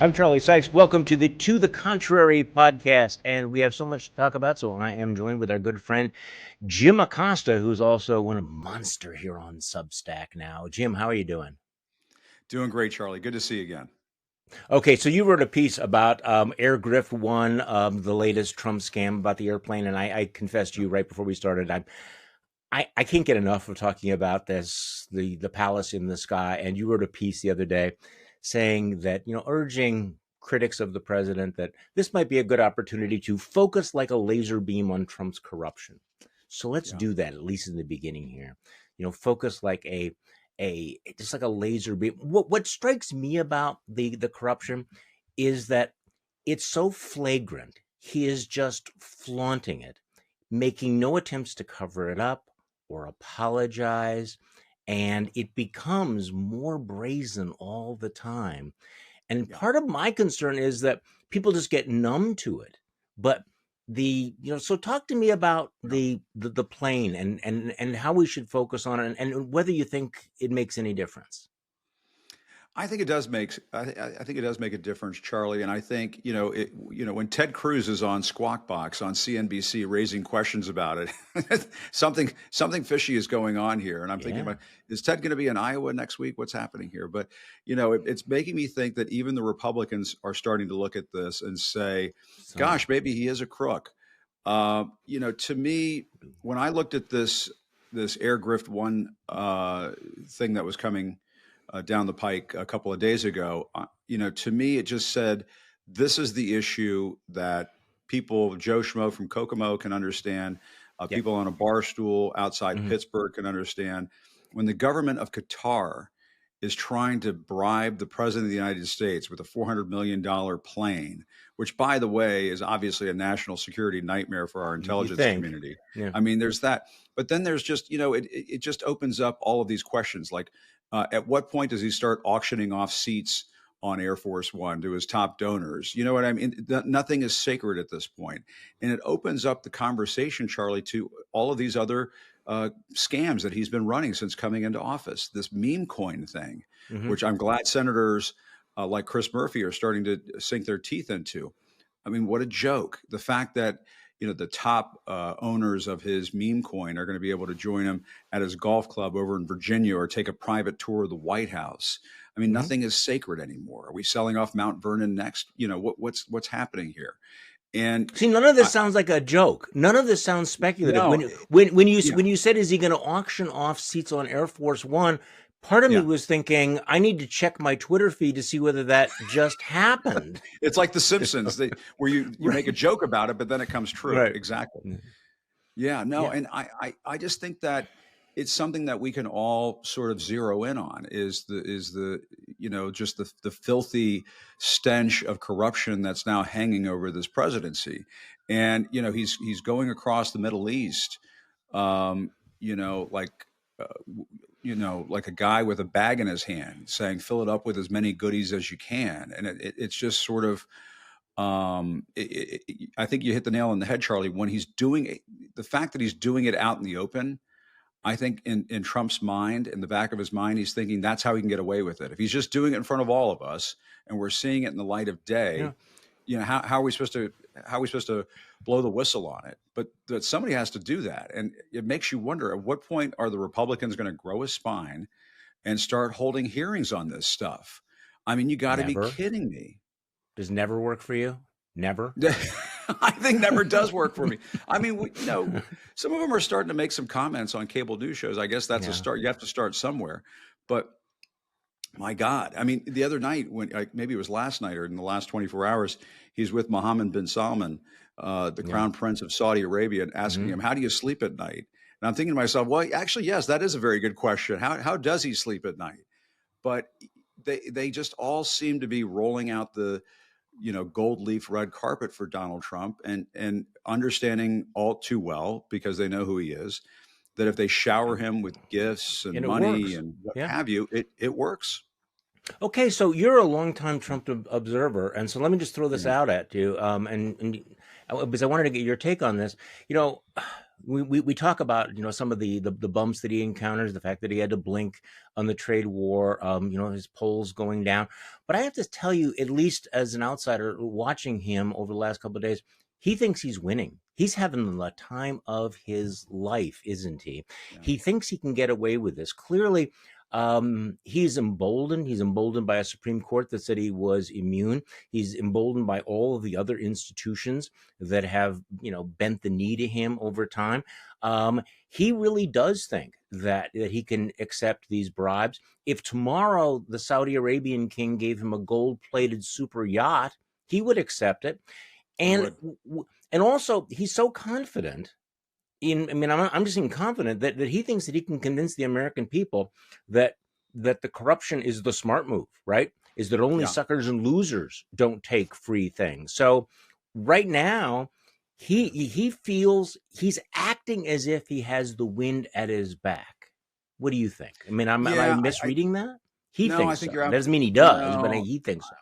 I'm Charlie Sykes. Welcome to the Contrary podcast, and we have so much to talk about. So I am joined with our good friend Jim Acosta, who's also one of monster here on Substack now. Jim, how are you doing? Doing great, Charlie. Good to see you again. Okay, so you wrote a piece about Air Grift One, the latest Trump scam about the airplane, and I confessed to you right before we started. I can't get enough of talking about this, the palace in the sky. And you wrote a piece the other day saying that, urging critics of the president that this might be a good opportunity to focus like a laser beam on Trump's corruption. So let's Yeah. do that, at least in the beginning here. Focus like a just like a laser beam. What strikes me about the corruption is that it's so flagrant. He is just flaunting it, making no attempts to cover it up or apologize. And it becomes more brazen all the time. And Yeah. part of my concern is that people just get numb to it. But so talk to me about Yeah. the plane and how we should focus on it, and whether you think it makes any difference. I think it does make I think it does make a difference, Charlie. And I think when Ted Cruz is on Squawk Box on CNBC raising questions about it, something fishy is going on here. And I'm thinking Yeah. about, is Ted going to be in Iowa next week? What's happening here? But it's making me think that even the Republicans are starting to look at this and say, Some. "Gosh, maybe he is a crook." To me, when I looked at this Air Grift One thing that was coming down the pike a couple of days ago, to me, it just said this is the issue that people, Joe Schmo from Kokomo, can understand. Yep. People on a bar stool outside Hmm. Pittsburgh can understand. When the government of Qatar is trying to bribe the president of the United States with a $400 million plane, which, by the way, is obviously a national security nightmare for our You intelligence think? community. Yeah. I mean, there's that. But then there's just, it just opens up all of these questions like, at what point does he start auctioning off seats on Air Force One to his top donors? You know what I mean? Nothing is sacred at this point. And it opens up the conversation, Charlie, to all of these other scams that he's been running since coming into office. This meme coin thing, Hmm. which I'm glad senators like Chris Murphy are starting to sink their teeth into. I mean, what a joke. The fact that the top owners of his meme coin are going to be able to join him at his golf club over in Virginia or take a private tour of the White House. I mean, Hmm. nothing is sacred anymore. Are we selling off Mount Vernon next? What's happening here? And See, none of this I, sounds like a joke. None of this sounds speculative. no, When yeah, you said, is he going to auction off seats on Air Force One? Part of me yeah. was thinking I need to check my Twitter feed to see whether that just happened. It's like The Simpsons, where you make a Right. joke about it, but then it comes true. Right. Exactly. Yeah, no, Yeah. and I just think that it's something that we can all sort of zero in on is the just the filthy stench of corruption that's now hanging over this presidency. And he's going across the Middle East, um, like like a guy with a bag in his hand saying fill it up with as many goodies as you can. And it's just sort of I think you hit the nail on the head, Charlie. When he's doing it, the fact that he's doing it out in the open, I think in Trump's mind, in the back of his mind, he's thinking that's how he can get away with it. If he's just doing it in front of all of us and we're seeing it in the light of Yeah. day, how are we supposed to blow the whistle on it? But that somebody has to do that, and it makes you wonder: at what point are the Republicans going to grow a spine and start holding hearings on this stuff? I mean, you got to be Never. kidding me. Does never work for you? Never. I think never does work for me. I mean, some of them are starting to make some comments on cable news shows. I guess that's a Yeah. start. You have to start somewhere. But my God, I mean, the other night when maybe it was last night or in the last 24 hours, he's with Mohammed bin Salman, the Yeah. crown prince of Saudi Arabia, and asking Hmm. him, "How do you sleep at night?" And I'm thinking to myself, well, actually, yes, that is a very good question. How does he sleep at night? But they just all seem to be rolling out the gold leaf red carpet for Donald Trump, and understanding all too well, because they know who he is, that if they shower him with gifts and And it money works. and what Yeah. have you, it works. Okay, so you're a longtime Trump observer, and so let me just throw this Yeah. out at you, because I wanted to get your take on this. You know, we talk about, some of the bumps that he encounters, the fact that he had to blink on the trade war, his polls going down. But I have to tell you, at least as an outsider watching him over the last couple of days, he thinks he's winning. He's having the time of his life, isn't he? Yeah. He thinks he can get away with this. Clearly, he's emboldened. He's emboldened by a Supreme Court that said he was immune. He's emboldened by all of the other institutions that have, bent the knee to him over time. He really does think that he can accept these bribes. If tomorrow the Saudi Arabian king gave him a gold-plated super yacht, he would accept it. He And would. and also, he's so confident I'm just confident that he thinks that he can convince the American people that the corruption is the smart move, right? Is that only Yeah. suckers and losers don't take free things. So right now, he feels he's acting as if he has the wind at his back. What do you think? Am I Yeah. misreading that? He No, I thinks so. think you're That out. doesn't mean he does, but No, he thinks so.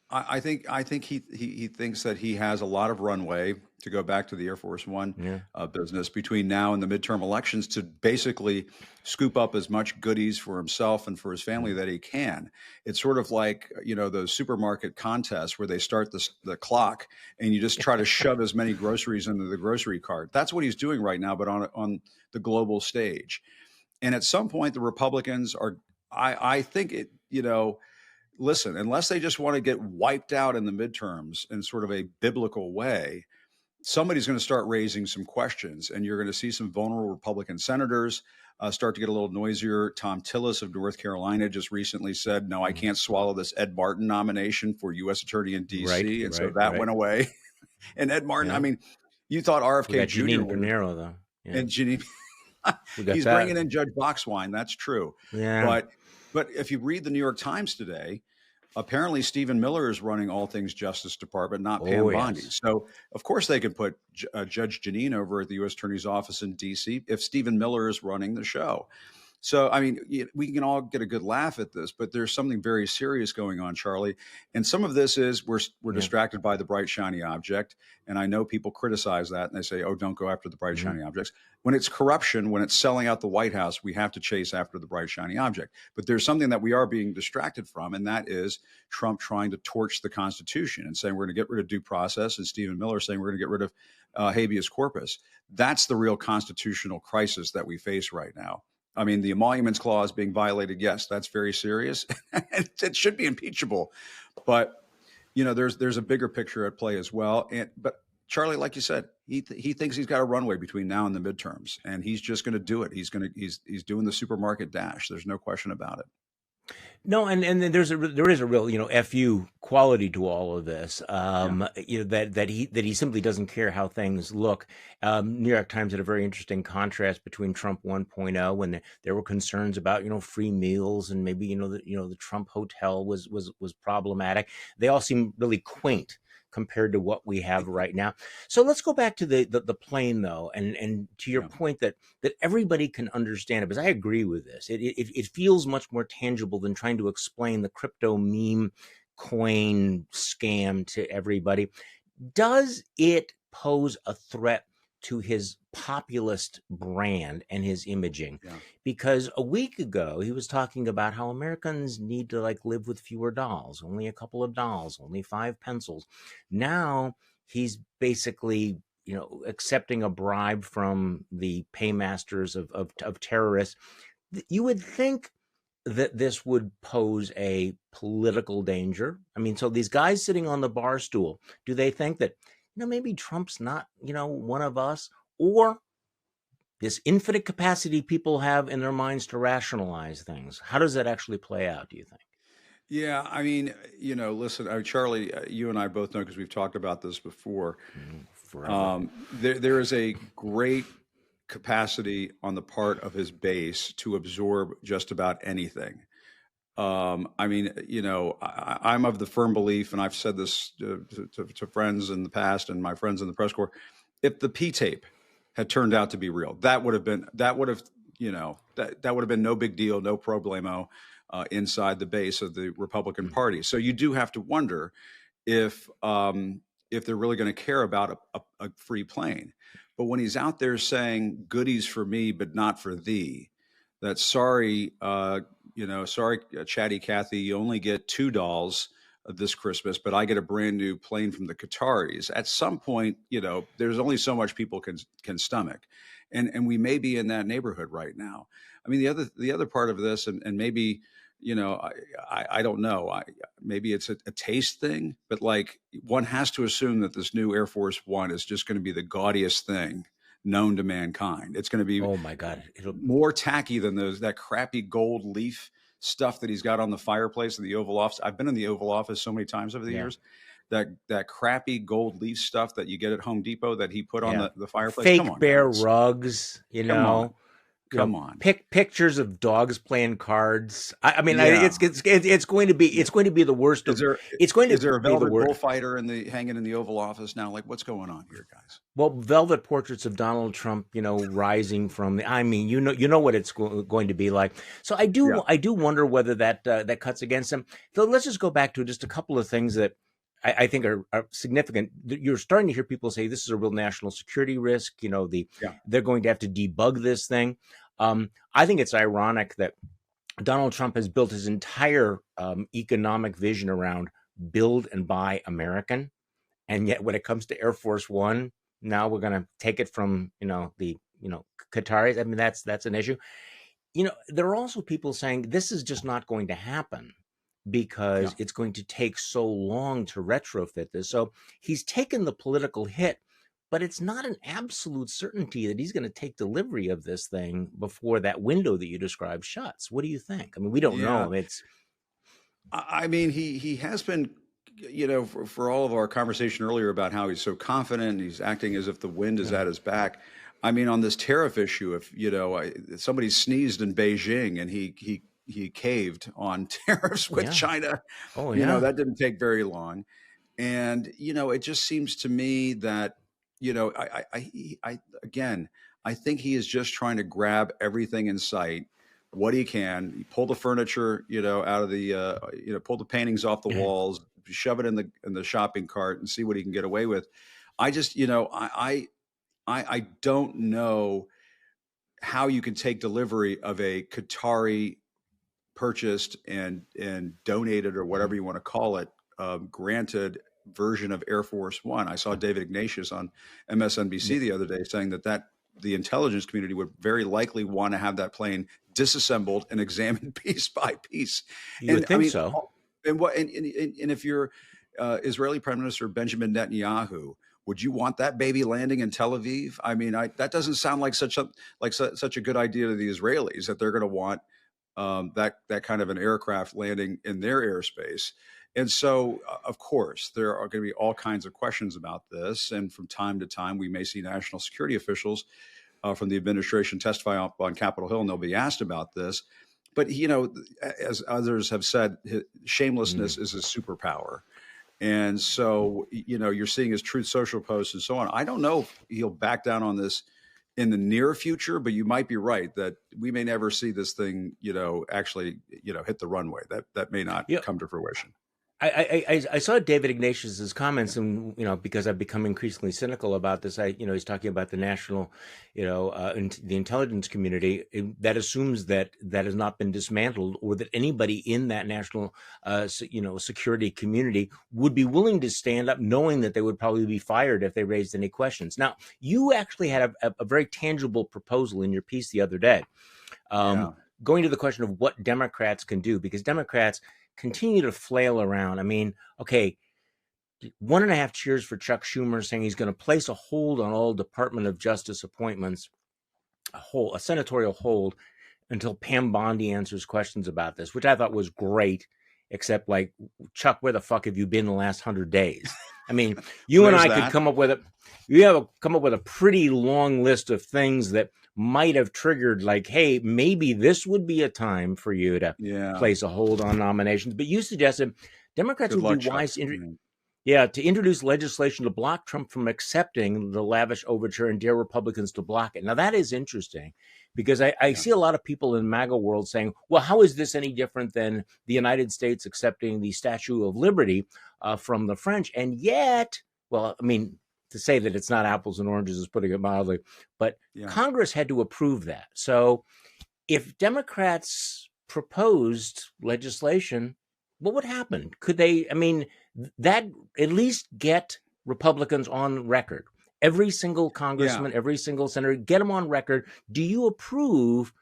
I think he thinks that he has a lot of runway to go back to the Air Force One Yeah. business between now and the midterm elections to basically scoop up as much goodies for himself and for his family that he can. It's sort of like those supermarket contests where they start the clock and you just try to shove as many groceries into the grocery cart. That's what he's doing right now, but on the global stage. And at some point, the Republicans are. I think it. Listen, unless they just want to get wiped out in the midterms in sort of a biblical way, somebody's going to start raising some questions, and you're going to see some vulnerable Republican senators start to get a little noisier. Tom Tillis of North Carolina just recently said, "No, I can't swallow this Ed Martin nomination for U.S. Attorney in D.C.," and so that went away. And Ed Martin, I Yeah. mean, you thought We RFK got Jr. Janine would have, Pinero, though. Yeah. and Janine, We got he's that. bringing in Judge Boxwine. That's true, Yeah. but if you read the New York Times today, apparently Stephen Miller is running all things Justice Department, not Pam Oh, Bondi. yes. So of course they can put Judge Janine over at the U.S. Attorney's Office in D.C. if Stephen Miller is running the show. So, I mean, we can all get a good laugh at this, but there's something very serious going on, Charlie. And some of this is we're Yeah. distracted by the bright, shiny object. And I know people criticize that and they say, oh, don't go after the bright, Mhm. shiny objects. When it's corruption, when it's selling out the White House, we have to chase after the bright, shiny object. But there's something that we are being distracted from, and that is Trump trying to torch the Constitution and saying we're going to get rid of due process, and Stephen Miller saying we're going to get rid of habeas corpus. That's the real constitutional crisis that we face right now. I mean, the emoluments clause being violated, yes, that's very serious. It should be impeachable, but there's a bigger picture at play as well. But Charlie, like you said, he thinks he's got a runway between now and the midterms, and he's just going to do it. He's doing the supermarket dash. There's no question about it. No, and then there is a real fu quality to all of this. That he simply doesn't care how things look. New York Times had a very interesting contrast between Trump 1.0 when there were concerns about free meals and maybe the Trump hotel was problematic. They all seem really quaint compared to what we have right now. So let's go back to the plane though, and to your point that everybody can understand it, because I agree with this. It feels much more tangible than trying to explain the crypto meme coin scam to everybody. Does it pose a threat to his populist brand and his imaging? Yeah. Because a week ago he was talking about how Americans need to live with fewer dolls, only a couple of dolls, only 5 pencils. Now he's basically accepting a bribe from the paymasters of terrorists. You would think that this would pose a political danger. I mean, so these guys sitting on the bar stool, do they think that maybe Trump's not one of us, or this infinite capacity people have in their minds to rationalize things? How does that actually play out, do you think? Yeah, I mean, listen, Charlie, you and I both know because we've talked about this before. Forever. There is a great capacity on the part of his base to absorb just about anything. I mean, I'm of the firm belief, and I've said this to friends in the past and my friends in the press corps. If the P tape had turned out to be real, that would have been that would have been no big deal, no problemo inside the base of the Republican Party. So you do have to wonder if they're really going to care about a free plane. But when he's out there saying goodies for me, but not for thee, that sorry, sorry, Chatty Cathy, you only get two dolls this Christmas, but I get a brand new plane from the Qataris. At some point, there's only so much people can stomach, and we may be in that neighborhood right now. I mean, the other part of this, and maybe I don't know. Maybe it's a taste thing, but like one has to assume that this new Air Force One is just going to be the gaudiest thing known to mankind. It's going to be Oh my God. more tacky than that crappy gold leaf stuff that he's got on the fireplace in the Oval Office. I've been in the Oval Office so many times over the Yeah. years. That crappy gold leaf stuff that you get at Home Depot that he put on Yeah. the fireplace. Fake Come on, bear guys. rugs, Come on. Come on. Pictures of dogs playing cards. I mean, Yeah. it's going to be the worst. Is there It's going is to there a be the velvet worst. bullfighter hanging in the Oval Office now? Like, what's going on here, guys? Well, velvet portraits of Donald Trump, rising from the. I mean, you know what it's going to be like. So I do wonder whether that cuts against him. So let's just go back to just a couple of things that I think are significant. You're starting to hear people say this is a real national security risk. They're going to have to debug this thing. I think it's ironic that Donald Trump has built his entire economic vision around build and buy American. And yet when it comes to Air Force One, now we're going to take it from, the Qataris. I mean, that's an issue. There are also people saying this is just not going to happen because it's going to take so long to retrofit this. So he's taken the political hit, but it's not an absolute certainty that he's going to take delivery of this thing before that window that you described shuts. What do you think? I mean, we don't know. I mean, he has been, for all of our conversation earlier about how he's so confident, he's acting as if the wind is at his back. I mean, on this tariff issue, if somebody sneezed in Beijing and he caved on tariffs with China, that didn't take very long. And it just seems to me that I think he is just trying to grab everything in sight, what he can. He pull the furniture, out of the, pull the paintings off the walls, shove it in the shopping cart, and see what he can get away with. I just, I don't know how you can take delivery of a Qatari purchased and donated, or whatever you want to call it, granted version of Air Force One. I saw David Ignatius on MSNBC the other day saying that the intelligence community would very likely want to have that plane disassembled and examined piece by piece. You would think so. And if you're Israeli Prime Minister Benjamin Netanyahu, would you want that baby landing in Tel Aviv? I mean, that doesn't sound like such a good idea to the Israelis, that they're going to want that kind of an aircraft landing in their airspace. And so, of course, there are going to be all kinds of questions about this. And from time to time, we may see national security officials from the administration testify on Capitol Hill, and they'll be asked about this. But, as others have said, shamelessness is a superpower. And so, you're seeing his Truth Social posts and so on. I don't know if he'll back down on this in the near future, but you might be right that we may never see this thing, actually, hit the runway. That may not come to fruition. I saw David Ignatius's comments, and because I've become increasingly cynical about this. He's talking about the national, the intelligence community that assumes that has not been dismantled, or that anybody in that national, security community would be willing to stand up, knowing that they would probably be fired if they raised any questions. Now, you actually had a very tangible proposal in your piece the other day, going to the question of what Democrats can do, because Democrats continue to flail around. I mean, okay, 1.5 cheers for Chuck Schumer saying he's going to place a hold on all Department of Justice appointments, a senatorial hold, until Pam Bondi answers questions about this, which I thought was great, except like, Chuck, where the fuck have you been the last 100 days? I mean, you and I could come up with a pretty long list of things that might have triggered, like, hey, maybe this would be a time for you to place a hold on nominations. But you suggested Democrats would be wise to introduce legislation to block Trump from accepting the lavish overture and dare Republicans to block it. Now, that is interesting, because I see a lot of people in MAGA world saying, well, how is this any different than the United States accepting the Statue of Liberty from the French? And yet, well, I mean, to say that it's not apples and oranges is putting it mildly, but Yeah. Congress had to approve that. So if Democrats proposed legislation, what would happen? Could they, I mean, that at least get Republicans on record? Every single Yeah. congressman, every single senator, get them on record. Do you approve,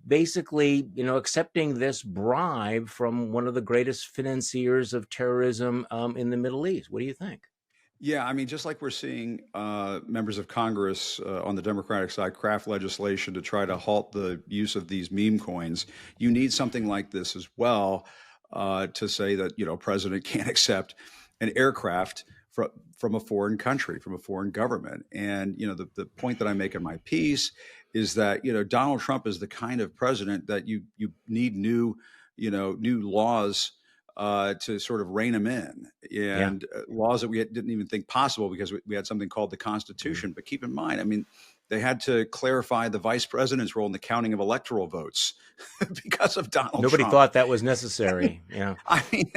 basically, accepting this bribe from one of the greatest financiers of terrorism in the Middle East? What do you think? Yeah, I mean, just like we're seeing members of Congress on the Democratic side craft legislation to try to halt the use of these meme coins, you need something like this as well to say that president can't accept an aircraft from a foreign country, from a foreign government. And the point that I make in my piece is that Donald Trump is the kind of president that you need new laws to sort of rein them in, Yeah. and laws that we didn't even think possible because we had something called the Constitution. But keep in mind, I mean, they had to clarify the vice president's role in the counting of electoral votes because of Donald Nobody Trump. thought that was necessary. Yeah. I mean,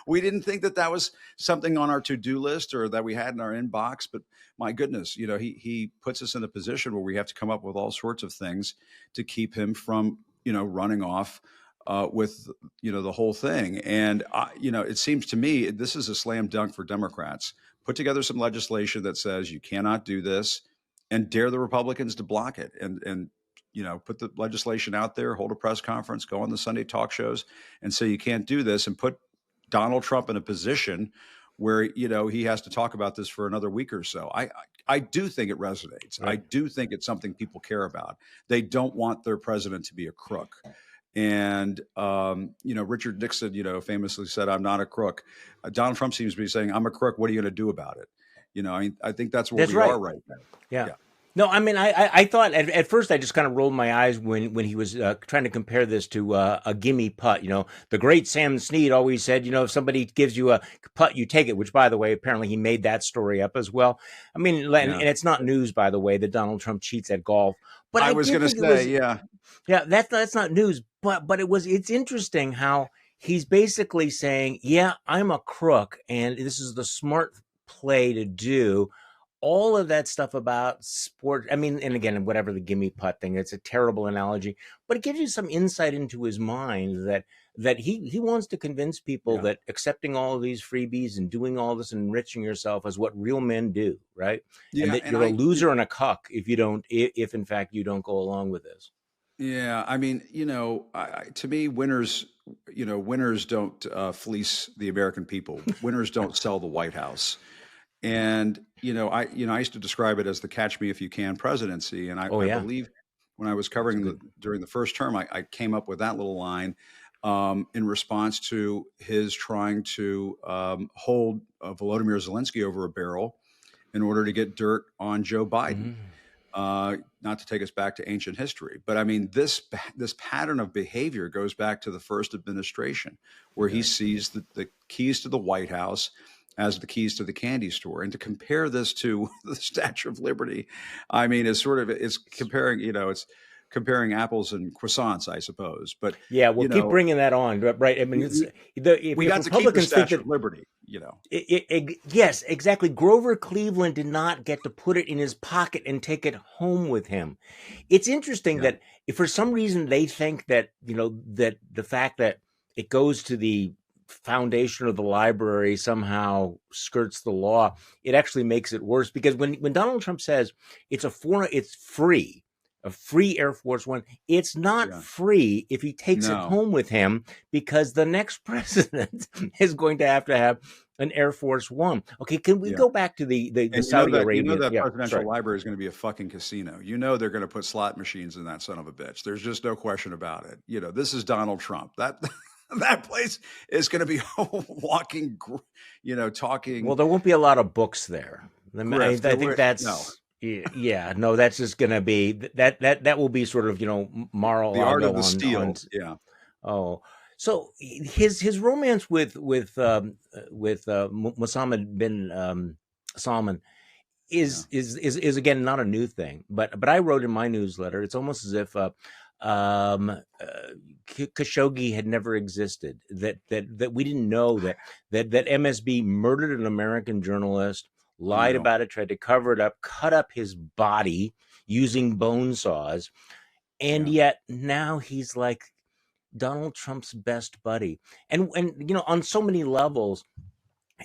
we didn't think that was something on our to-do list or that we had in our inbox. But my goodness, he puts us in a position where we have to come up with all sorts of things to keep him from, running off with the whole thing. And it seems to me this is a slam dunk for Democrats. Put together some legislation that says you cannot do this, and dare the Republicans to block it. And put the legislation out there, hold a press conference, go on the Sunday talk shows, and say you can't do this, and put Donald Trump in a position where he has to talk about this for another week or so. I do think it resonates. Right. I do think it's something people care about. They don't want their president to be a crook. And, Richard Nixon, famously said, "I'm not a crook." Donald Trump seems to be saying, "I'm a crook. What are you going to do about it?" I think that's where we are right now. Yeah. No, I mean, I thought at first I just kind of rolled my eyes when he was trying to compare this to a gimme putt. The great Sam Snead always said, if somebody gives you a putt, you take it, which, by the way, apparently he made that story up as well. I mean, and it's not news, by the way, that Donald Trump cheats at golf. But I was going to say, yeah, that's not news. But it's interesting how he's basically saying, yeah, I'm a crook, and this is the smart play to do. All of that stuff about sport. I mean, and again, whatever the gimme putt thing, it's a terrible analogy, but it gives you some insight into his mind that he wants to convince people that accepting all of these freebies and doing all this and enriching yourself is what real men do, right? Yeah, and that you're a loser and a cuck if in fact you don't go along with this. Yeah, I mean, to me, winners don't fleece the American people. Winners don't sell the White House. And I used to describe it as the "catch me if you can" presidency. And I believe when I was covering during the first term, I came up with that little line in response to his trying to hold Volodymyr Zelensky over a barrel in order to get dirt on Joe Biden. Not to take us back to ancient history, but I mean, this pattern of behavior goes back to the first administration, where he sees the keys to the White House as the keys to the candy store. And to compare this to the Statue of Liberty, I mean, it's comparing apples and croissants, I suppose. But yeah, we'll keep bringing that on, right? I mean, we got to keep the Statue of Liberty. Yes, exactly. Grover Cleveland did not get to put it in his pocket and take it home with him. It's interesting that if for some reason they think that that the fact that it goes to the foundation of the library somehow skirts the law, it actually makes it worse, because when Donald Trump says it's free, a free Air Force One, it's not free if he takes it home with him, because the next president is going to have an Air Force One. Okay, can we go back to the Saudi Arabia? That presidential library is going to be a fucking casino. They're going to put slot machines in that son of a bitch. There's just no question about it. This is Donald Trump. That place is going to be walking, talking. Well, there won't be a lot of books there. I think that's no. Yeah, no, that's just going to be that will be sort of Mar-a-Lago, the art of the steal. Oh, so his romance with Mohammed bin Salman is again not a new thing, but I wrote in my newsletter, it's almost as if Khashoggi had never existed, that we didn't know that MSB murdered an American journalist, lied Unreal. about it, tried to cover it up, cut up his body using bone saws. And Yeah. yet now he's like Donald Trump's best buddy. And on so many levels,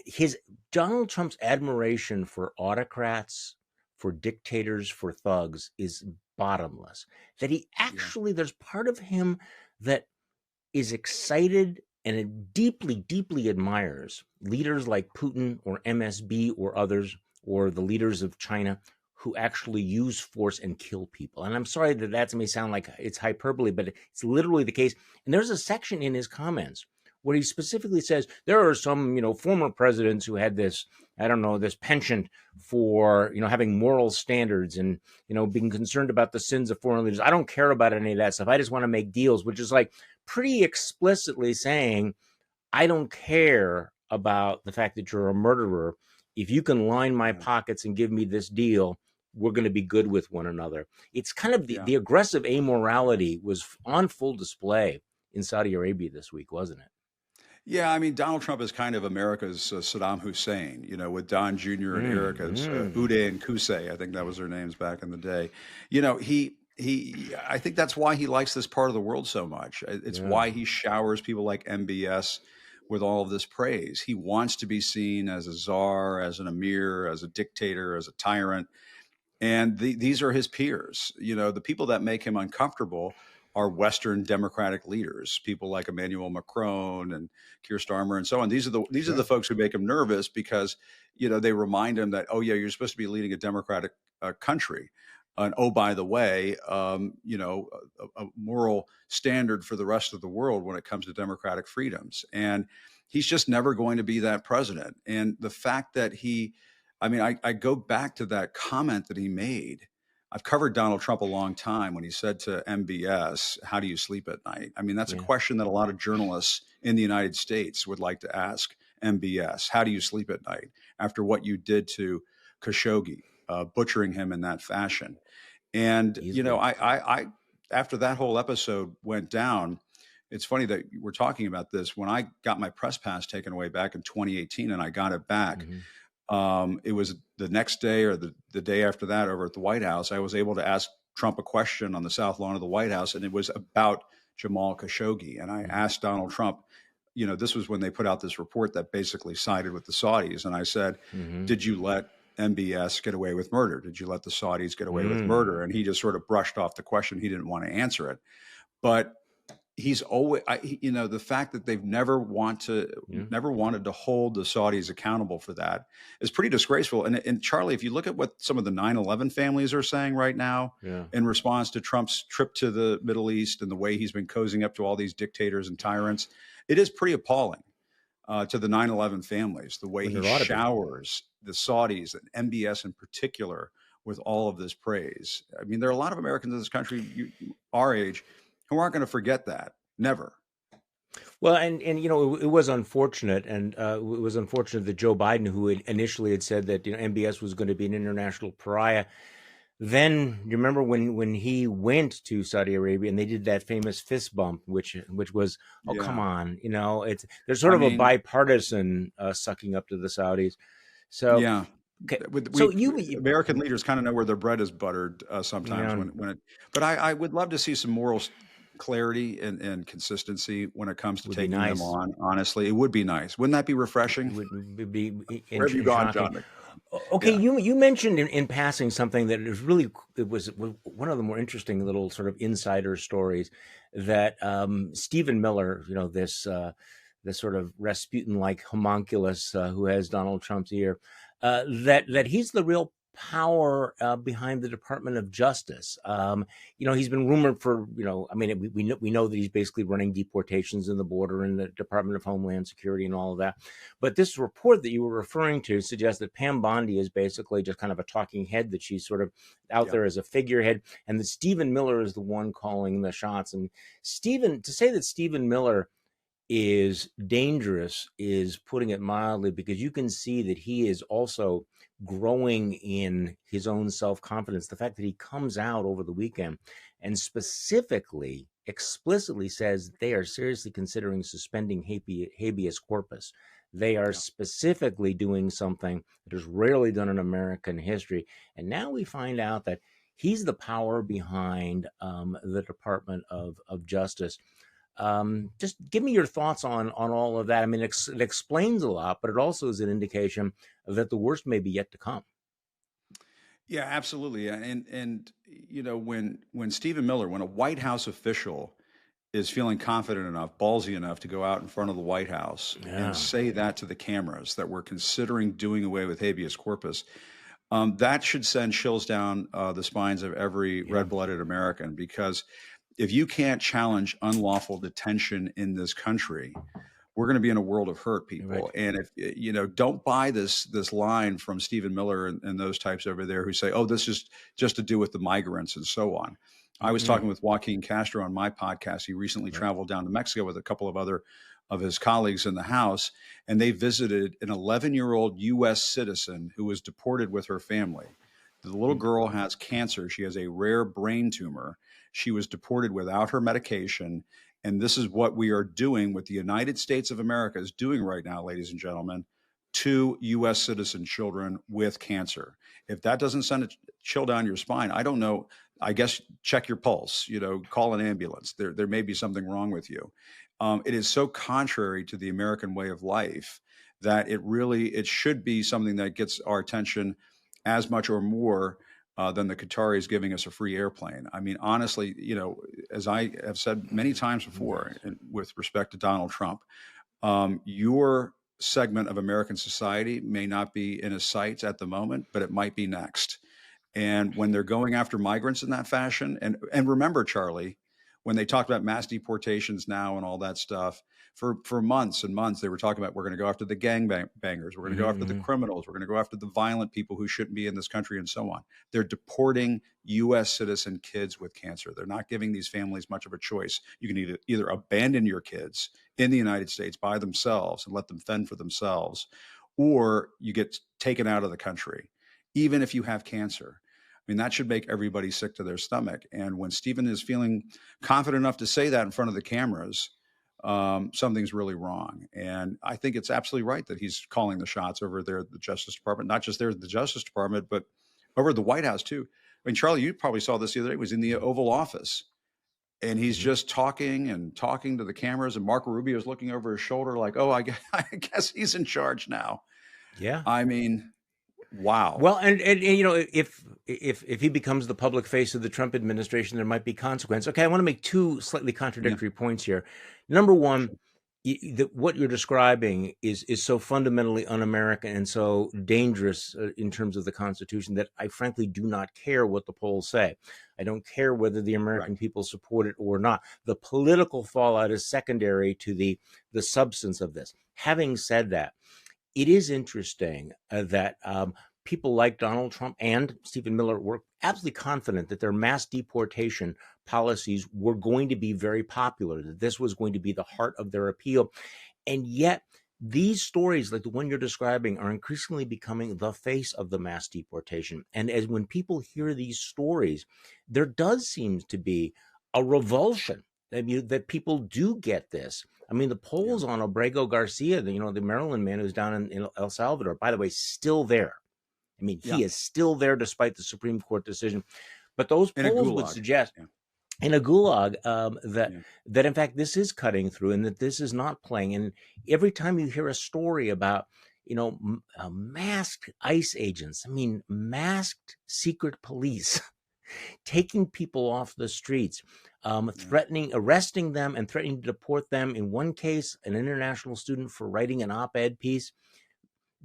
his Donald Trump's admiration for autocrats, for dictators, for thugs is bottomless. That he Yeah. actually, there's part of him that is excited and it deeply, deeply admires leaders like Putin or MSB or others, or the leaders of China who actually use force and kill people. And I'm sorry that may sound like it's hyperbole, but it's literally the case. And there's a section in his comments where he specifically says there are some, former presidents who had this, I don't know, this penchant for, having moral standards and, being concerned about the sins of foreign leaders. I don't care about any of that stuff. I just want to make deals, which is like pretty explicitly saying, I don't care about the fact that you're a murderer. If you can line my Yeah. pockets and give me this deal, we're going to be good with one another. It's kind of Yeah. the aggressive amorality was on full display in Saudi Arabia this week, wasn't it? Yeah, I mean, Donald Trump is kind of America's Saddam Hussein, with Don Jr. and Eric as Uday and Qusay. I think that was their names back in the day. I think that's why he likes this part of the world so much. It's Yeah. why he showers people like MBS with all of this praise. He wants to be seen as a czar, as an emir, as a dictator, as a tyrant. And these are his peers. The people that make him uncomfortable are Western democratic leaders, people like Emmanuel Macron and Keir Starmer and so on. These are the Sure. folks who make him nervous because they remind him that, oh yeah, you're supposed to be leading a democratic country, and oh by the way, a moral standard for the rest of the world when it comes to democratic freedoms. And he's just never going to be that president. And the fact that I go back to that comment that he made. I've covered Donald Trump a long time when he said to MBS, "How do you sleep at night?" I mean, that's a Yeah. question that a lot of journalists in the United States would like to ask MBS. How do you sleep at night after what you did to Khashoggi, butchering him in that fashion? And Easily. I after that whole episode went down, it's funny that we're talking about this. When I got my press pass taken away back in 2018, and I got it back. Mm-hmm. It was the next day or the day after that over at the White House. I was able to ask Trump a question on the South Lawn of the White House, and it was about Jamal Khashoggi. And I Mm-hmm. asked Donald Trump, this was when they put out this report that basically sided with the Saudis. And I said, Mm-hmm. did you let MBS get away with murder? Did you let the Saudis get away with murder? Mm. And he just sort of brushed off the question. He didn't want to answer it. But he's always, the fact that they've Yeah. never wanted to hold the Saudis accountable for that is pretty disgraceful. And Charlie, if you look at what some of the 9/11 families are saying right now Yeah. in response to Trump's trip to the Middle East and the way he's been cozying up to all these dictators and tyrants, it is pretty appalling to the 9/11 families, the way When he there ought to be. showers the Saudis and MBS in particular with all of this praise. I mean, there are a lot of Americans in this country, our age, who aren't going to forget that. Never. Well, and it was unfortunate, and it was unfortunate that Joe Biden, who initially had said that MBS was going to be an international pariah, then you remember when he went to Saudi Arabia and they did that famous fist bump, which was, oh come Yeah. on, it's there's sort I of a mean, bipartisan sucking up to the Saudis. So yeah. okay, With so we American leaders kind of know where their bread is buttered you sometimes know when it. But I would love to see some moral clarity and consistency when it comes to would be taking them nice. on. Honestly, it would be nice. Wouldn't that be refreshing? Would be Where have you gone, shocking. John? Okay, Yeah. you mentioned in passing something that is really, it was one of the more interesting little sort of insider stories that Stephen Miller, this sort of Rasputin-like homunculus who has Donald Trump's ear, that he's the real power behind the Department of Justice. He's been rumored for, I mean, we know that he's basically running deportations in the border and the Department of Homeland Security and all of that. But this report that you were referring to suggests that Pam Bondi is basically just kind of a talking head, that she's sort of out Yeah. there as a figurehead, and that Stephen Miller is the one calling the shots. And to say that Stephen Miller is dangerous is putting it mildly, because you can see that he is also growing in his own self-confidence. The fact that he comes out over the weekend and specifically explicitly says they are seriously considering suspending habeas corpus, They are Yeah. specifically doing something that is rarely done in American history. And now we find out that he's the power behind the Department of Justice. Just give me your thoughts on all of that. I mean, it explains a lot, but it also is an indication that the worst may be yet to come. Yeah, absolutely. And when Stephen Miller, when a White House official is feeling confident enough, ballsy enough to go out in front of the White House and Yeah. say that to the cameras that we're considering doing away with habeas corpus, that should send chills down the spines of every Yeah. red-blooded American. Because if you can't challenge unlawful detention in this country, we're going to be in a world of hurt, Right. people. And if don't buy this line from Stephen Miller and those types over there who say, "Oh, this is just to do with the migrants and so on." I was Mm-mm. talking with Joaquin Castro on my podcast. He recently Right. traveled down to Mexico with a couple of other of his colleagues in the House, and they visited an 11-year-old U.S. citizen who was deported with her family. The little girl has cancer. She has a rare brain tumor. She was deported without her medication, and this is what we are doing, what the United States of America is doing right now, ladies and gentlemen, to U.S. citizen children with cancer. If that doesn't send a chill down your spine, I don't know. I guess check your pulse, call an ambulance. There may be something wrong with you. It is so contrary to the American way of life that it should be something that gets our attention as much or more than the Qataris giving us a free airplane. I mean, honestly, as I have said many times before, Yes. with respect to Donald Trump, your segment of American society may not be in his sights at the moment, but it might be next. And when they're going after migrants in that fashion, and remember, Charlie, when they talked about mass deportations now and all that stuff, for months and months, they were talking about we're going to go after the bangers, we're going to go after the Mm-hmm. criminals, we're going to go after the violent people who shouldn't be in this country, and so on. They're deporting U.S. citizen kids with cancer. They're not giving these families much of a choice. You can either abandon your kids in the United States by themselves and let them fend for themselves, or you get taken out of the country, even if you have cancer. I mean, that should make everybody sick to their stomach. And when Stephen is feeling confident enough to say that in front of the cameras, something's really wrong. And I think it's absolutely right that he's calling the shots over there at the Justice Department, not just there at the Justice Department, but over at the White House, too. I mean, Charlie, you probably saw this the other day. He was in the Oval Office, and he's Mm-hmm. just talking and talking to the cameras. And Marco Rubio is looking over his shoulder like, oh, I guess he's in charge now. Yeah. I mean, wow. Well, and if he becomes the public face of the Trump administration, there might be consequence. Okay, I want to make two slightly Yeah, contradictory points here. Number one, sure. what you're describing is so fundamentally un-American and so dangerous in terms of the Constitution that I frankly do not care what the polls say. I don't care whether the Right. American people support it or not. The political fallout is secondary to the substance of this. Having said that, it is interesting that people like Donald Trump and Stephen Miller were absolutely confident that their mass deportation policies were going to be very popular, that this was going to be the heart of their appeal. And yet, these stories, like the one you're describing, are increasingly becoming the face of the mass deportation. And as when people hear these stories, there does seem to be a revulsion. I mean, that people do get this. I mean, the Yeah. polls on Obrego Garcia, the Maryland man who's down in El Salvador, by the way, still there. I mean, Yeah. he is still there despite the Supreme Court decision. But those In a polls would gulag. suggest Yeah. in a gulag Yeah. that in fact this is cutting through and that this is not playing. And every time you hear a story about masked ICE agents, I mean masked secret police taking people off the streets, Yeah. arresting them and threatening to deport them. In one case, an international student for writing an op-ed piece.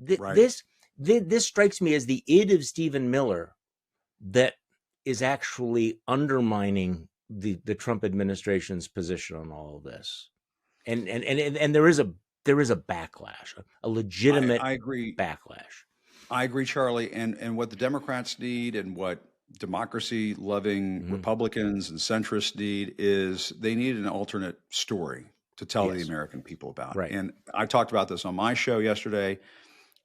Th- Right. this this strikes me as the id of Stephen Miller that is actually undermining the Trump administration's position on all of this. And there is a backlash, a legitimate I agree. backlash. I agree, Charlie. And what the Democrats need and what democracy loving Mhm. Republicans and centrists need is they need an alternate story to tell the Yes, American people about. right. And I talked about this on my show yesterday.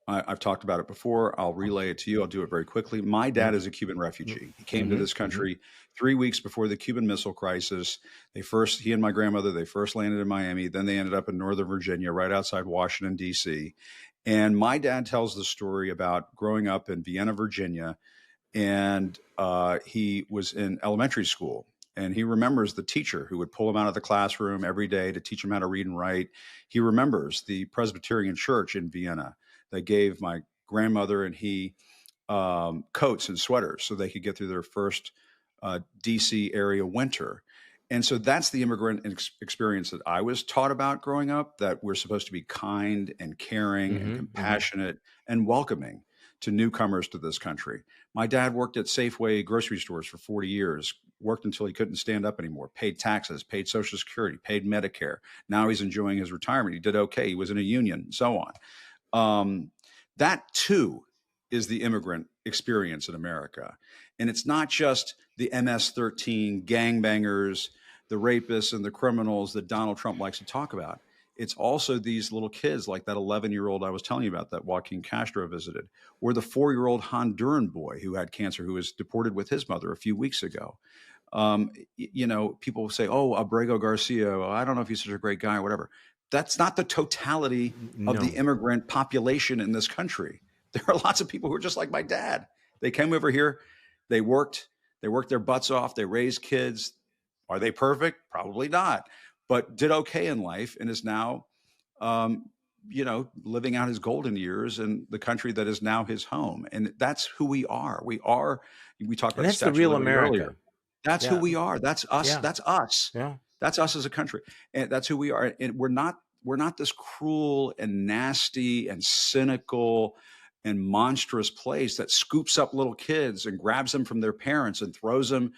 I've talked about it before. I'll relay it to you. I'll do it very quickly. My dad is a Cuban refugee. He came to Mm-hmm. this Mm-hmm. country 3 weeks before the Cuban Missile Crisis. He and my grandmother, they first landed in Miami. Then they ended up in Northern Virginia, right outside Washington, D.C. And my dad tells the story about growing up in Vienna, Virginia, and he was in elementary school, and he remembers the teacher who would pull him out of the classroom every day to teach him how to read and write. He remembers the Presbyterian church in Vienna that gave my grandmother and he coats and sweaters so they could get through their first DC area winter. And so that's the immigrant experience that I was taught about growing up, that we're supposed to be kind and caring and Mm-hmm. Mm-hmm. compassionate and welcoming to newcomers to this country. My dad worked at Safeway grocery stores for 40 years, worked until he couldn't stand up anymore, paid taxes, paid Social Security, paid Medicare. Now he's enjoying his retirement. He did okay. He was in a union, and so on. That too is the immigrant experience in America. And it's not just the MS-13 gangbangers, the rapists, and the criminals that Donald Trump likes to talk about. It's also these little kids like that 11-year-old I was telling you about that Joaquin Castro visited, or the 4-year-old Honduran boy who had cancer who was deported with his mother a few weeks ago. People say, oh, Abrego Garcia, well, I don't know if he's such a great guy or whatever. That's not the totality of the No. immigrant population in this country. There are lots of people who are just like my dad. They came over here, they worked their butts off, they raised kids. Are they perfect? Probably not, but did okay in life and is now, um, living out his golden years in the country that is now his home. And that's who we are. We talked And about the that's the Statue of real Liberty America. earlier. That's who Yeah. we are. That's us. Yeah. That's us. Yeah. That's us as a country. And that's who we are. And we're not this cruel and nasty and cynical and monstrous place that scoops up little kids and grabs them from their parents and throws them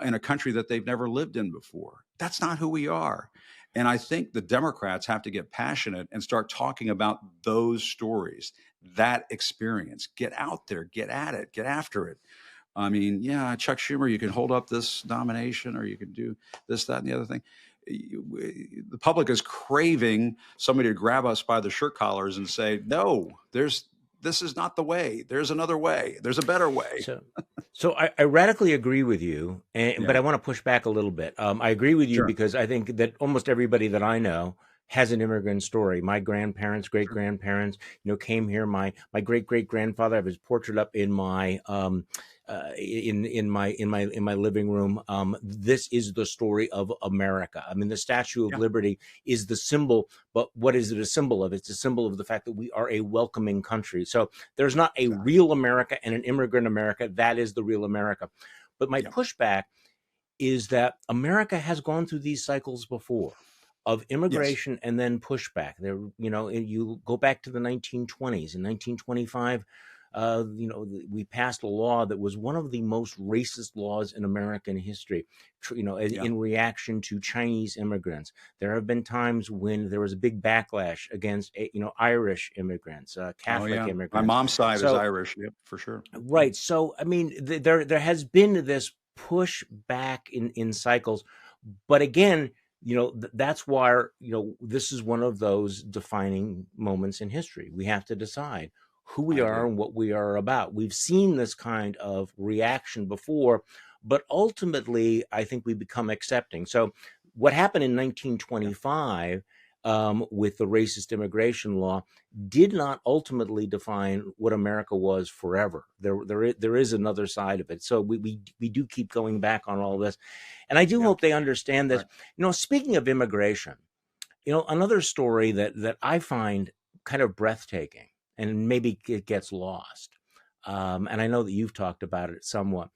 in a country that they've never lived in before. That's not who we are. And I think the Democrats have to get passionate and start talking about those stories, that experience. Get out there, get at it, get after it. I mean, yeah, Chuck Schumer, you can hold up this nomination or you can do this, that, and the other thing. The public is craving somebody to grab us by the shirt collars and say, no, this is not the way. There's another way. There's a better way. So, so I radically agree with you, but Yeah, I want to push back a little bit. I agree with you sure. because I think that almost everybody that I know has an immigrant story. My grandparents, great Sure. grandparents, came here. My great great grandfather, I have his portrait up in my in my living room. This is the story of America. I mean, the Statue of Yeah. Liberty is the symbol, but what is it a symbol of? It's a symbol of the fact that we are a welcoming country. So there's not a Exactly. real America and an immigrant America. That is the real America. But my Yeah. pushback is that America has gone through these cycles before of Yes. immigration and then pushback. There, you go back to the 1920s. In 1925, we passed a law that was one of the most racist laws in American history, Yeah. in reaction to Chinese immigrants. There have been times when there was a big backlash against, Irish immigrants, Oh, Catholic yeah. My immigrants. mom's side is So, Irish. Yep, for sure. Yeah. right. So, I mean, there has been this push back in cycles, but again, that's why this is one of those defining moments in history. We have to decide who we I are agree. and what we are about. We've seen this kind of reaction before, but ultimately, I think we become accepting. So, what happened in Yeah. 1925 with the racist immigration law did not ultimately define what America was forever. There is another side of it. So we do keep going back on all this. And I do Yeah. hope they understand this. Right. Speaking of immigration, another story that I find kind of breathtaking, and maybe it gets lost. And I know that you've talked about it somewhat.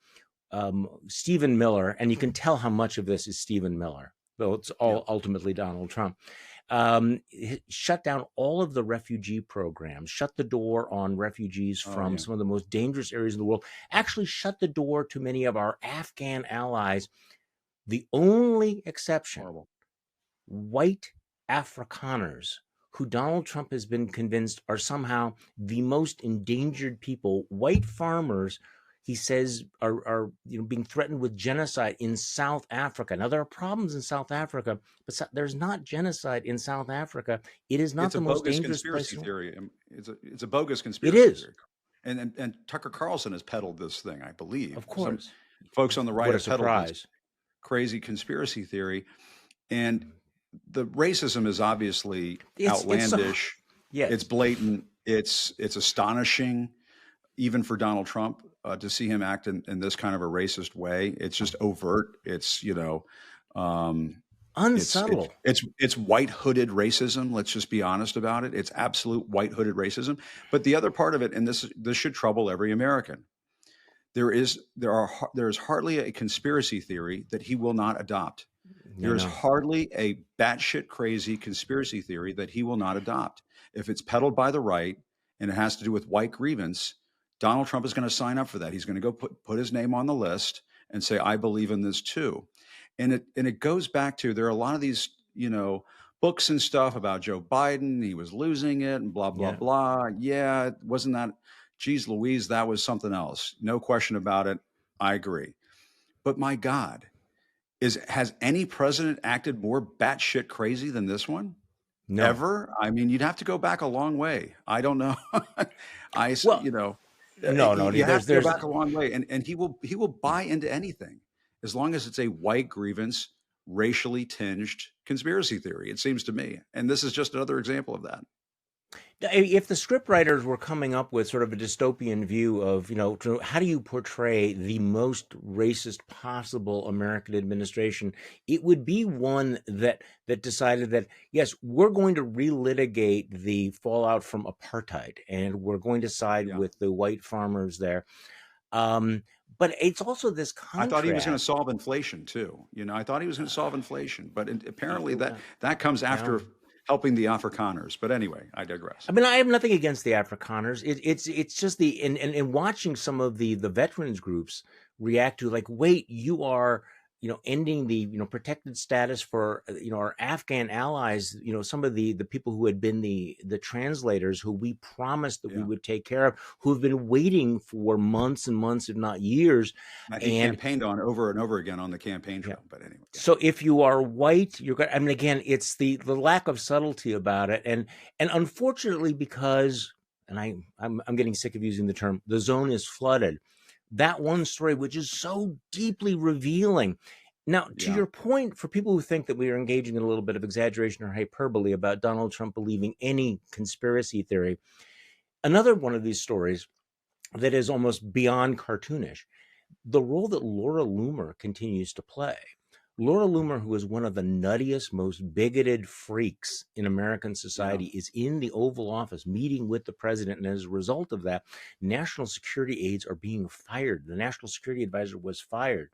Stephen Miller, and you can tell how much of this is Stephen Miller, though it's Yeah. all ultimately Donald Trump. Shut down all of the refugee programs, shut the door on refugees Oh, from yeah. some of the most dangerous areas in the world, actually shut the door to many of our Afghan allies. The only exception, Horrible. white Afrikaners, who Donald Trump has been convinced are somehow the most endangered people, white farmers. he says are being threatened with genocide in South Africa. Now there are problems in South Africa, but there's not genocide in South Africa. It is not It's a the most bogus dangerous place conspiracy in the world. theory. It's a bogus It conspiracy is, theory. And Tucker Carlson has peddled this thing, I believe. of Some course. folks on the right What a have peddled this surprise. crazy conspiracy theory. And the racism is obviously It's so outlandish. It's yes. blatant. It's astonishing, even for Donald Trump, to see him act in this kind of a racist way. It's just overt. It's um, Unsubtle. it's white hooded racism. Let's just be honest about it. It's absolute white hooded racism. But the other part of it, and this should trouble every American, there is hardly a conspiracy theory that he will not adopt. I There is know. hardly a batshit crazy conspiracy theory that he will not adopt. If it's peddled by the right and it has to do with white grievance, Donald Trump is going to sign up for that. He's going to go put his name on the list and say, I believe in this too. And it goes back to, there are a lot of these, books and stuff about Joe Biden. He was losing it and blah, blah, Yeah. blah. Yeah, wasn't that, geez Louise, that was something else. No question about it. I agree. But my God, has any president acted more batshit crazy than this one No. ever? I mean, you'd have to go back a long way. I don't know. Well, no. You have to go There's back a long way, and he will buy into anything as long as it's a white grievance, racially tinged conspiracy theory. It seems to me, and this is just another example of that. if the scriptwriters were coming up with sort of a dystopian view of, how do you portray the most racist possible American administration, it would be one that decided that, yes, we're going to relitigate the fallout from apartheid, and we're going to side Yeah. with the white farmers there. But it's also this I thought he was going to contrast. solve inflation too. I thought he was going to solve inflation, but apparently Uh, that comes after Well, helping the Afrikaners. But anyway, I digress. I mean, I have nothing against the Afrikaners. It's just and watching some of the veterans groups react to, like, wait, you are ending the protected status for our Afghan allies, some of the people who had been the translators who we promised that we Yeah. would take care of, who have been waiting for months and months, if not years. That he And campaigned on over and over again on the campaign yeah. trail. But anyway, yeah. So if you are white, you're going. I mean, again, it's the lack of subtlety about it, and unfortunately, because I'm getting sick of using the term, the zone is flooded. That one story, which is so deeply revealing. Now, to Yeah. your point, for people who think that we are engaging in a little bit of exaggeration or hyperbole about Donald Trump believing any conspiracy theory, another one of these stories that is almost beyond cartoonish, the role that Laura Loomer continues to play. Laura Loomer, who is one of the nuttiest, most bigoted freaks in American society, is in the Oval Office meeting with the president. And as a result of that, national security aides are being fired. The national security advisor was fired.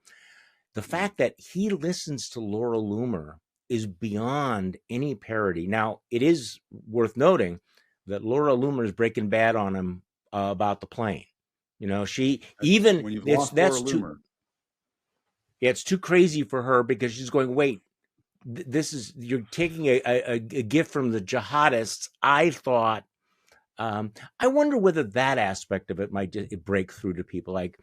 The fact that he listens to Laura Loomer is beyond any parody. Now, it is worth noting that Laura Loomer is breaking bad on him about the plane. She even When you've lost Laura Loomer, it's too crazy for her, because she's going, wait, you're taking a gift from the jihadists. I thought, I wonder whether that aspect of it might break through to people. Like,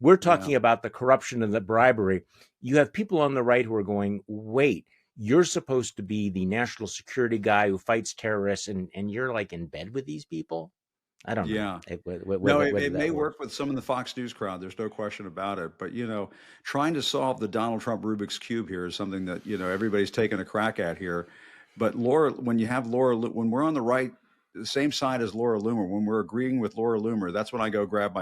we're talking about the corruption and the bribery. You have people on the right who are going, wait, you're supposed to be the national security guy who fights terrorists, and you're like in bed with these people. I don't know. yeah. Whether It may that work with some in the Fox News crowd. There's no question about it. But trying to solve the Donald Trump Rubik's cube here is something that everybody's taking a crack at here. But Laura, when we're on the same side as Laura Loomer, when we're agreeing with Laura Loomer, that's when I go grab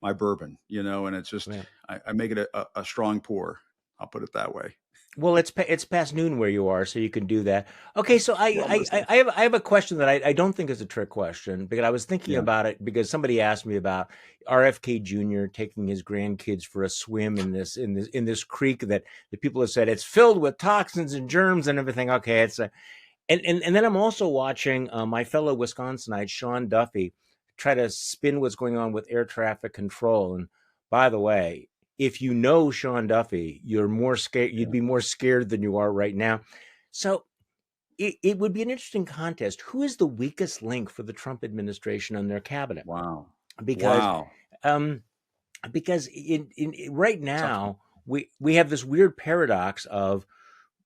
my bourbon, and it's just Yeah. I make it a strong pour. I'll put it that way. Well, it's past noon where you are, so you can do that. Okay, so We're almost there. I have a question that I don't think is a trick question, because I was thinking Yeah. about it because somebody asked me about RFK Jr. taking his grandkids for a swim in this creek that the people have said it's filled with toxins and germs and everything. Okay, and then I'm also watching my fellow Wisconsinite Sean Duffy try to spin what's going on with air traffic control. And by the way, if you know Sean Duffy, you're more scared. You'd be more scared than you are right now. So it would be an interesting contest. Who is the weakest link for the Trump administration and their cabinet? Wow. Because Wow. because right Tough. now we have this weird paradox of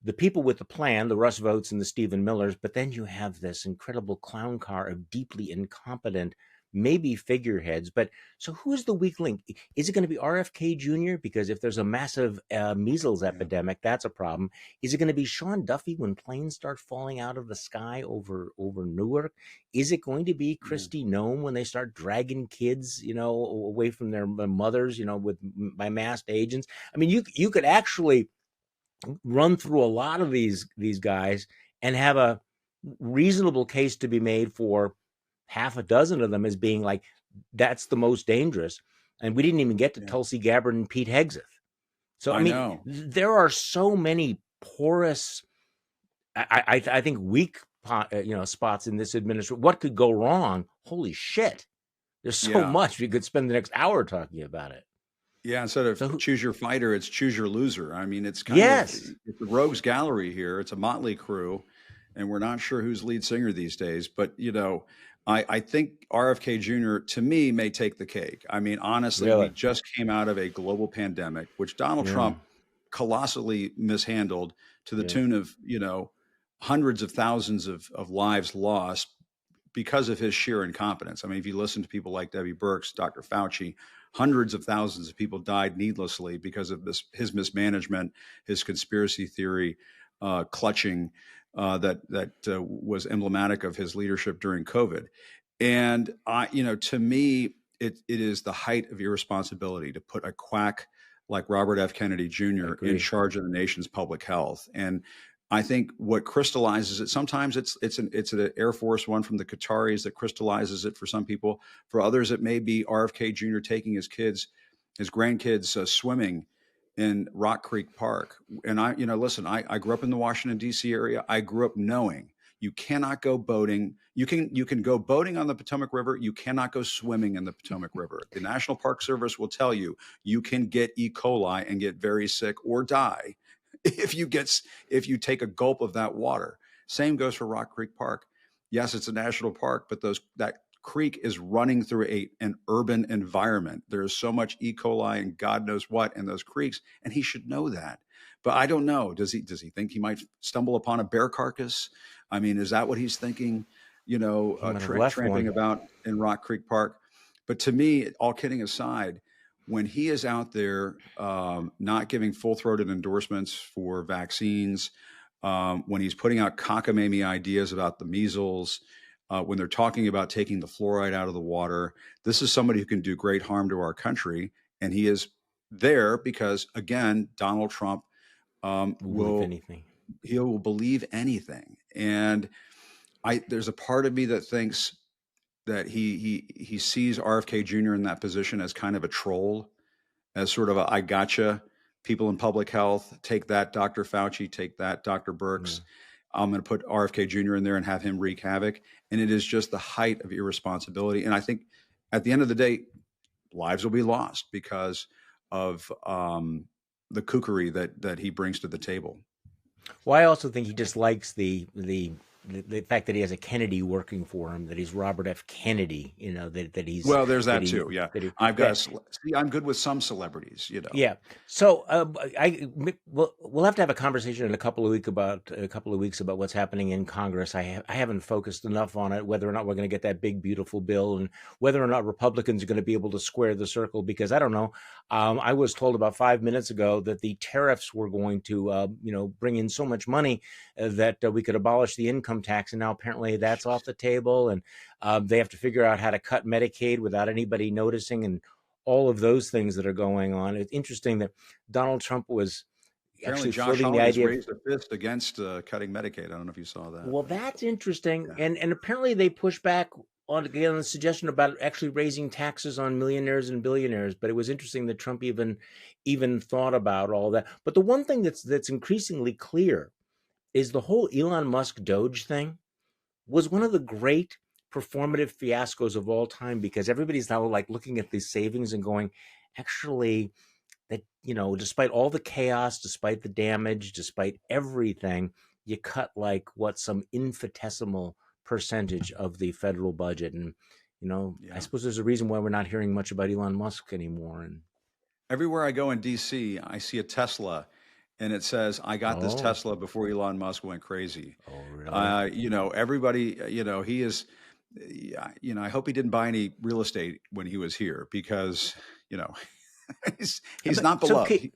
the people with the plan, the Russ Votes and the Stephen Millers, but then you have this incredible clown car of deeply incompetent, maybe figureheads. But so who's the weak link? Is it going to be RFK Jr.? Because if there's a massive measles Yeah. epidemic, that's a problem. Is it going to be Sean Duffy when planes start falling out of the sky over Newark? Is it going to be Yeah. Kristi Noem when they start dragging kids, away from their mothers, with by masked agents? I mean, you could actually run through a lot of these guys and have a reasonable case to be made for half a dozen of them as being like that's the most dangerous. And we didn't even get to Yeah. Tulsi Gabbard and Pete Hegseth. So I I mean, know. there are so many porous, I think weak, spots in this administration. What could go wrong? Holy shit! There's so Yeah. much we could spend the next hour talking about it. Yeah, instead of So choose your fighter, it's choose your loser. I mean, it's kind of yes, it's a rogues gallery here. It's a motley crew, and we're not sure who's lead singer these days. But I think RFK Jr. to me may take the cake. I mean, honestly, we really, just came out of a global pandemic, which Donald yeah, Trump colossally mishandled to the yeah, tune of hundreds of thousands of lives lost because of his sheer incompetence. I mean, if you listen to people like Debbie Birx, Dr. Fauci, hundreds of thousands of people died needlessly because of his mismanagement, his conspiracy theory clutching that was emblematic of his leadership during COVID. And to me, it is the height of irresponsibility to put a quack like Robert F. Kennedy I Jr. in agree. charge of the nation's public health. And I think what crystallizes it, sometimes it's an Air Force One from the Qataris that crystallizes it for some people. For others, it may be RFK Jr. taking his grandkids swimming in Rock Creek Park. And listen, I grew up in the Washington D.C. area. I grew up knowing you cannot go boating. You can go boating on the Potomac River. You cannot go swimming in the Potomac River. The National Park Service will tell you you can get E. coli and get very sick or die if you take a gulp of that water. Same goes for Rock Creek Park. Yes, it's a national park, but that creek is running through an urban environment. There's so much E. coli and God knows what in those creeks, and he should know that. But I don't know. Does he think he might stumble upon a bear carcass? I mean, is that what he's thinking? He might have left Tramping one. about in Rock Creek Park. But to me, all kidding aside, when he is out there not giving full-throated endorsements for vaccines, when he's putting out cockamamie ideas about the measles, when they're talking about taking the fluoride out of the water, this is somebody who can do great harm to our country. And he is there because, again, Donald Trump Will believe anything. he will believe anything. And there's a part of me that thinks that he sees RFK Jr. in that position as kind of a troll, as sort of a I gotcha. People in public health, take that, Dr. Fauci, take that, Dr. Yeah. Birx. I'm going to put RFK Jr. in there and have him wreak havoc. And it is just the height of irresponsibility. And I think at the end of the day, lives will be lost because of the kookery that he brings to the table. Well, I also think he just likes the fact that he has a Kennedy working for him, that he's Robert F. Kennedy, that he's Well, there's that that he too. Yeah, that he I've got that to see. I'm good with some celebrities. yeah. So we'll have to have a conversation in a couple of weeks about what's happening in Congress. I haven't focused enough on it, whether or not we're going to get that big beautiful bill, and whether or not Republicans are going to be able to square the circle. Because I don't know. I was told about 5 minutes ago that the tariffs were going to bring in so much money that we could abolish the income tax, and now apparently that's off the table, and they have to figure out how to cut Medicaid without anybody noticing, and all of those things that are going on. It's interesting that Donald Trump was Apparently, actually Josh floating the Hawley's idea of, raised a fist against cutting Medicaid. I don't know if you saw that, well, but that's interesting. yeah. And apparently they push back on, again, the suggestion about actually raising taxes on millionaires and billionaires. But it was interesting that Trump even thought about all that. But the one thing that's increasingly clear is the whole Elon Musk Doge thing was one of the great performative fiascos of all time, because everybody's now like looking at these savings and going, actually, that despite all the chaos, despite the damage, despite everything, you cut like what, some infinitesimal percentage of the federal budget. And I Yeah. suppose there's a reason why we're not hearing much about Elon Musk anymore. And Everywhere I go in DC, I see a Tesla, and it says, "I got this oh, Tesla before Elon Musk went crazy." oh, really? Everybody, he is. Yeah, I hope he didn't buy any real estate when he was here because, you know, he's But not beloved.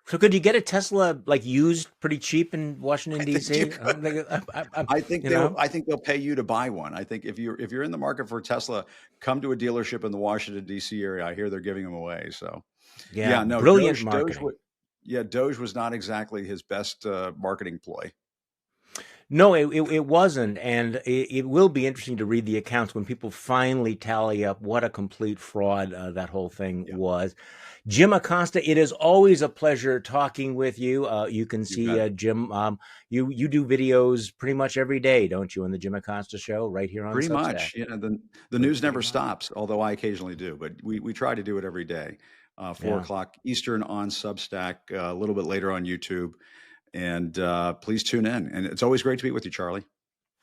so could you get a Tesla like used pretty cheap in Washington I think you D.C.? I could. don't think I think you know. they'll pay you to buy one. I think if you're in the market for a Tesla, come to a dealership in the Washington D.C. area. I hear they're giving them away. So Yeah, yeah, no, brilliant Doge marketing. Doge was not exactly his best marketing ploy. No, it wasn't, and it will be interesting to read the accounts when people finally tally up what a complete fraud that whole thing Yeah, was. Jim Acosta, it is always a pleasure talking with you. You can you see bet. Jim. You do videos pretty much every day, don't you, on the Jim Acosta Show right here on Pretty Substack? much. The news Pretty never much. stops, although I occasionally do. But we try to do it every day, four Yeah. o'clock Eastern on Substack, a little bit later on YouTube. And please tune in. And it's always great to be with you, Charlie.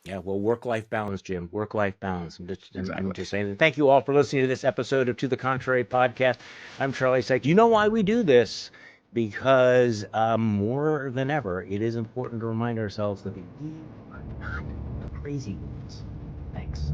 Yeah, well, work-life balance, Jim. Work-life balance. I'm Exactly. just saying. Thank you all for listening to this episode of To the Contrary podcast. I'm Charlie Sykes. You know why we do this? Because more than ever, it is important to remind ourselves that we are not the crazy ones. Thanks.